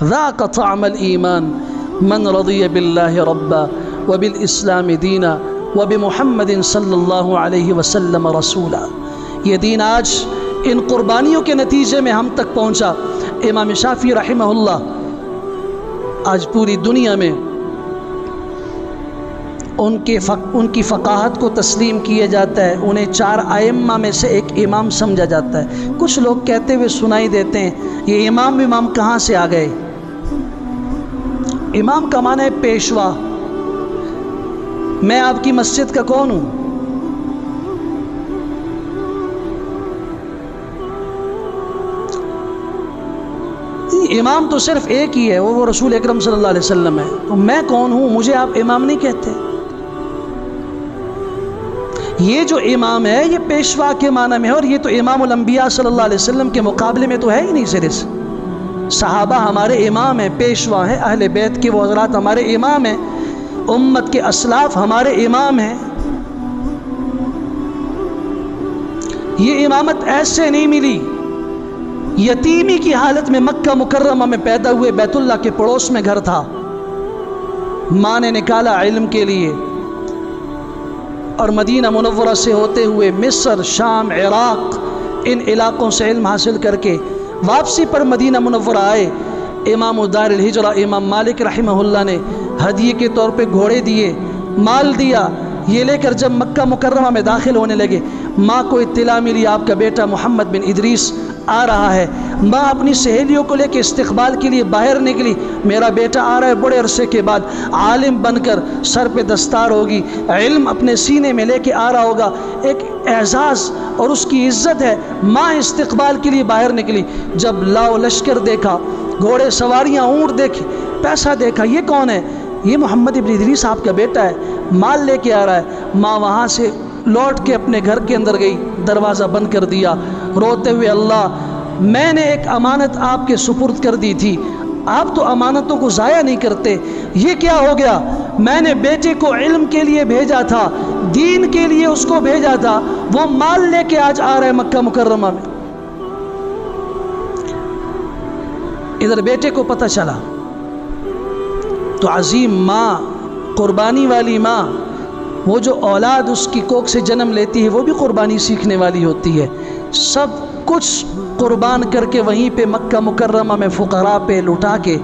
ذاق طعم الایمان من رضی باللہ ربا وبالاسلام دینا وبمحمد صلی اللہ علیہ وسلم رسولا۔ یہ دین آج ان قربانیوں کے نتیجے میں ہم تک پہنچا۔ امام شافعی رحمہ اللہ آج پوری دنیا میں ان کی فقاہت کو تسلیم کیا جاتا ہے، انہیں 4 ائمہ میں سے ایک امام سمجھا جاتا ہے۔ کچھ لوگ کہتے ہوئے سنائی دیتے ہیں یہ امام کہاں سے آ گئے؟ امام کا معنی ہے پیشوا۔ میں آپ کی مسجد کا کون ہوں؟ امام تو صرف ایک ہی ہے، وہ رسول اکرم صلی اللہ علیہ وسلم ہے۔ تو میں کون ہوں؟ مجھے آپ امام نہیں کہتے۔ یہ جو امام ہے یہ پیشوا کے معنی میں ہے، اور یہ تو امام الانبیاء صلی اللہ علیہ وسلم کے مقابلے میں تو ہے ہی نہیں۔ صرف صحابہ ہمارے امام ہیں، پیشوا ہیں، اہل بیت کے وہ حضرات ہمارے امام ہیں، امت کے اسلاف ہمارے امام ہیں۔ یہ امامت ایسے نہیں ملی، یتیمی کی حالت میں مکہ مکرمہ میں پیدا ہوئے، بیت اللہ کے پڑوس میں گھر تھا، ماں نے نکالا علم کے لیے، اور مدینہ منورہ سے ہوتے ہوئے مصر، شام، عراق، ان علاقوں سے علم حاصل کر کے واپسی پر مدینہ منورہ آئے۔ امام دار الہجرہ امام مالک رحمہ اللہ نے ہدیے کے طور پہ گھوڑے دیے، مال دیا۔ یہ لے کر جب مکہ مکرمہ میں داخل ہونے لگے، ماں کو اطلاع ملی آپ کا بیٹا محمد بن ادریس آ رہا ہے۔ ماں اپنی سہیلیوں کو لے کے استقبال کے لیے باہر نکلی، میرا بیٹا آ رہا ہے، بڑے عرصے کے بعد عالم بن کر، سر پہ دستار ہوگی، علم اپنے سینے میں لے کے آ رہا ہوگا، ایک اعزاز اور اس کی عزت ہے۔ ماں استقبال کے لیے باہر نکلی، جب لاؤ لشکر دیکھا، گھوڑے سواریاں، اونٹ دیکھے، پیسہ دیکھا، یہ کون ہے؟ یہ محمد ابن ادریس آپ کا بیٹا ہے، مال لے کے آ رہا ہے۔ ماں وہاں سے لوٹ کے اپنے گھر کے اندر گئی، دروازہ بند کر دیا، روتے ہوئے اللہ میں نے ایک امانت آپ کے سپرد کر دی تھی، آپ تو امانتوں کو ضائع نہیں کرتے، یہ کیا ہو گیا؟ میں نے بیٹے کو علم کے لیے بھیجا تھا، دین کے لیے اس کو بھیجا تھا، وہ مال لے کے آج آ رہا ہے مکہ مکرمہ میں۔ ادھر بیٹے کو پتہ چلا تو عظیم ماں، قربانی والی ماں، وہ جو اولاد اس کی کوکھ سے جنم لیتی ہے وہ بھی قربانی سیکھنے والی ہوتی ہے، سب کچھ قربان کر کے وہیں پہ مکہ مکرمہ میں فقراء پہ لٹا کے،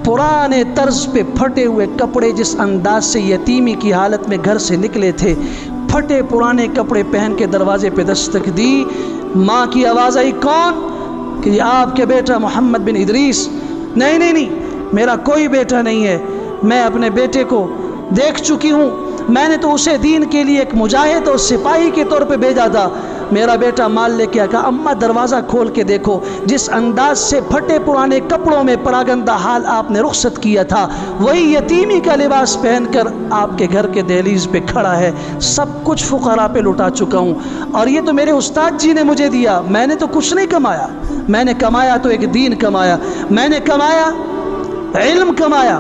پرانے طرز پہ پھٹے ہوئے کپڑے، جس انداز سے یتیمی کی حالت میں گھر سے نکلے تھے، پھٹے پرانے کپڑے پہن کے دروازے پہ دستک دی۔ ماں کی آواز آئی، کون؟ کہ یہ آپ کے بیٹا محمد بن ادریس۔ نہیں نہیں نہیں، میرا کوئی بیٹا نہیں ہے، میں اپنے بیٹے کو دیکھ چکی ہوں، میں نے تو اسے دین کے لیے ایک مجاہد اور سپاہی کے طور پہ بھیجا تھا، میرا بیٹا مال لے کے آیا۔ اماں دروازہ کھول کے دیکھو، جس انداز سے پھٹے پرانے کپڑوں میں پراگندہ حال آپ نے رخصت کیا تھا، وہی یتیمی کا لباس پہن کر آپ کے گھر کے دہلیز پہ کھڑا ہے، سب کچھ فقراء پہ لٹا چکا ہوں، اور یہ تو میرے استاد جی نے مجھے دیا، میں نے تو کچھ نہیں کمایا، میں نے کمایا تو ایک دین کمایا، میں نے کمایا علم کمایا۔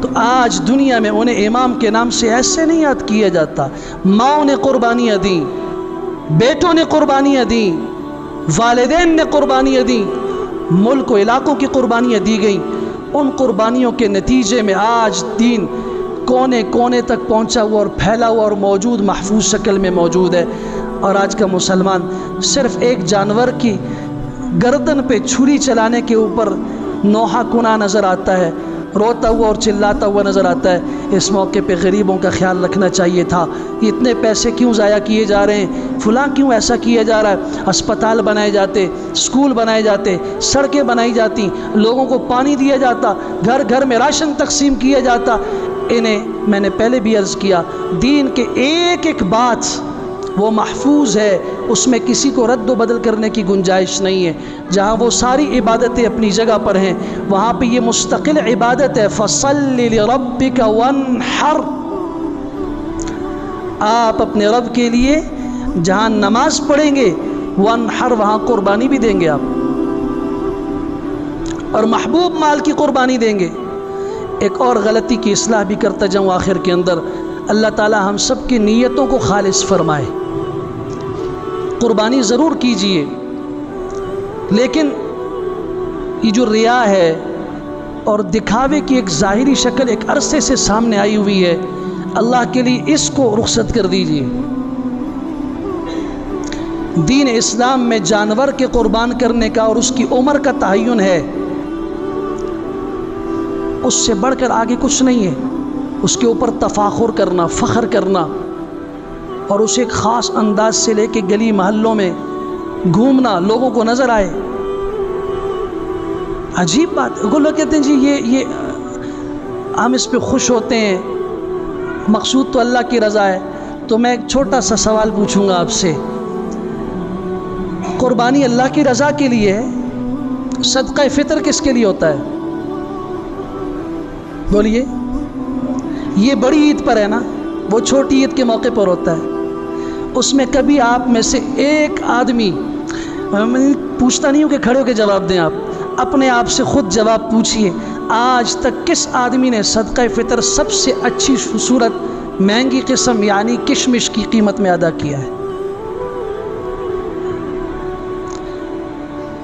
تو آج دنیا میں انہیں امام کے نام سے ایسے نہیں یاد کیا جاتا۔ ماؤں نے قربانیاں دیں، بیٹوں نے قربانیاں دیں، والدین نے قربانیاں دیں، ملک و علاقوں کی قربانیاں دی گئیں۔ ان قربانیوں کے نتیجے میں آج دین کونے کونے تک پہنچا ہوا اور پھیلا ہوا اور موجود، محفوظ شکل میں موجود ہے۔ اور آج کا مسلمان صرف ایک جانور کی گردن پہ چھری چلانے کے اوپر نوحہ کنا نظر آتا ہے، روتا ہوا اور چلاتا ہوا نظر آتا ہے۔ اس موقع پہ غریبوں کا خیال رکھنا چاہیے تھا، اتنے پیسے کیوں ضائع کیے جا رہے ہیں، فلاں کیوں ایسا کیا جا رہا ہے، اسپتال بنائے جاتے، اسکول بنائے جاتے، سڑکیں بنائی جاتی، لوگوں کو پانی دیا جاتا، گھر گھر میں راشن تقسیم کیا جاتا۔ انہیں میں نے پہلے بھی عرض کیا، دین کے ایک ایک بات وہ محفوظ ہے، اس میں کسی کو رد و بدل کرنے کی گنجائش نہیں ہے۔ جہاں وہ ساری عبادتیں اپنی جگہ پر ہیں، وہاں پہ یہ مستقل عبادت ہے، فَصَلِّ لِرَبِّكَ وَانْحَرْ۔ آپ اپنے رب کے لیے جہاں نماز پڑھیں گے، وانحر، وہاں قربانی بھی دیں گے آپ، اور محبوب مال کی قربانی دیں گے۔ ایک اور غلطی کی اصلاح بھی کرتا جاؤں آخر کے اندر، اللہ تعالی ہم سب کی نیتوں کو خالص فرمائے۔ قربانی ضرور کیجئے، لیکن یہ جو ریا ہے اور دکھاوے کی ایک ظاہری شکل ایک عرصے سے سامنے آئی ہوئی ہے، اللہ کے لیے اس کو رخصت کر دیجیے۔ دین اسلام میں جانور کے قربان کرنے کا اور اس کی عمر کا تعین ہے، اس سے بڑھ کر آگے کچھ نہیں ہے۔ اس کے اوپر تفاخر کرنا، فخر کرنا، اور اسے ایک خاص انداز سے لے کے گلی محلوں میں گھومنا، لوگوں کو نظر آئے۔ عجیب بات، وہ لوگ کہتے ہیں جی یہ ہم اس پہ خوش ہوتے ہیں، مقصود تو اللہ کی رضا ہے۔ تو میں ایک چھوٹا سا سوال پوچھوں گا آپ سے، قربانی اللہ کی رضا کے لیے ہے، صدقہ فطر کس کے لیے ہوتا ہے؟ بولیے۔ یہ بڑی عید پر ہے نا، وہ چھوٹی عید کے موقع پر ہوتا ہے۔ اس میں کبھی آپ میں سے ایک آدمی، میں پوچھتا نہیں ہوں کہ کھڑے ہو کے جواب دیں، آپ اپنے آپ سے خود جواب پوچھئے، آج تک کس آدمی نے صدقہ فطر سب سے اچھی صورت مہنگی قسم یعنی کشمش کی قیمت میں ادا کیا ہے؟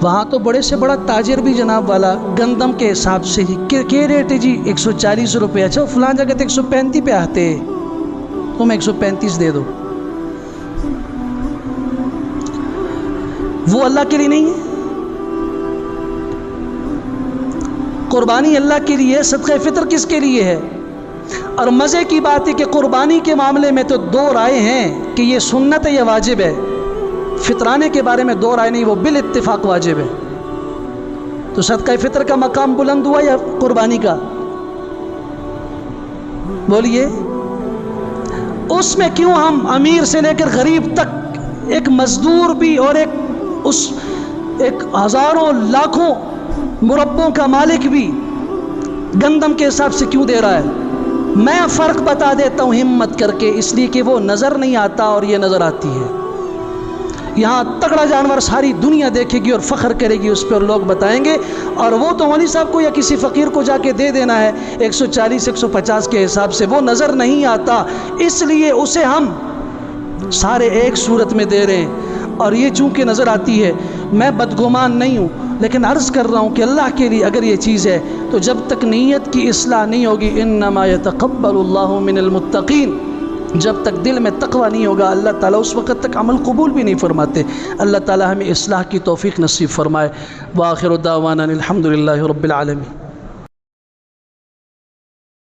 وہاں تو بڑے سے بڑا تاجر بھی جناب والا گندم کے حساب سے ہی کیا ریٹ ہے جی 140 روپے، اچھا فلان جگہ تو 135 پہ آتے، تم 135 دے دو۔ وہ اللہ کے لیے نہیں ہے، قربانی اللہ کے لیے، صدقہ فطر کس کے لیے ہے؟ اور مزے کی بات ہے کہ قربانی کے معاملے میں تو دو رائے ہیں کہ یہ سنت ہے یا واجب ہے، فطرانے کے بارے میں دو رائے نہیں، وہ بالاتفاق واجب ہے۔ تو صدقہ فطر کا مقام بلند ہوا یا قربانی کا؟ بولیے۔ اس میں کیوں ہم امیر سے لے کر غریب تک، ایک مزدور بھی اور ایک ہزاروں لاکھوں مربوں کا مالک بھی گندم کے حساب سے کیوں دے رہا ہے؟ میں فرق بتا دیتا ہوں ہمت کر کے، اس لیے کہ وہ نظر نہیں آتا اور یہ نظر آتی ہے۔ یہاں تگڑا جانور ساری دنیا دیکھے گی اور فخر کرے گی اس پہ، اور لوگ بتائیں گے، اور وہ تو مولوی صاحب کو یا کسی فقیر کو جا کے دے دینا ہے 140 150 کے حساب سے، وہ نظر نہیں آتا، اس لیے اسے ہم سارے ایک صورت میں دے رہے ہیں۔ اور یہ چونکہ نظر آتی ہے، میں بدگمان نہیں ہوں، لیکن عرض کر رہا ہوں کہ اللہ کے لیے اگر یہ چیز ہے تو جب تک نیت کی اصلاح نہیں ہوگی، انما یتقبل اللہ من المتقین، جب تک دل میں تقوی نہیں ہوگا اللہ تعالیٰ اس وقت تک عمل قبول بھی نہیں فرماتے۔ اللہ تعالیٰ ہمیں اصلاح کی توفیق نصیب فرمائے۔ وآخر دعوانا الحمد للہ رب العالمین۔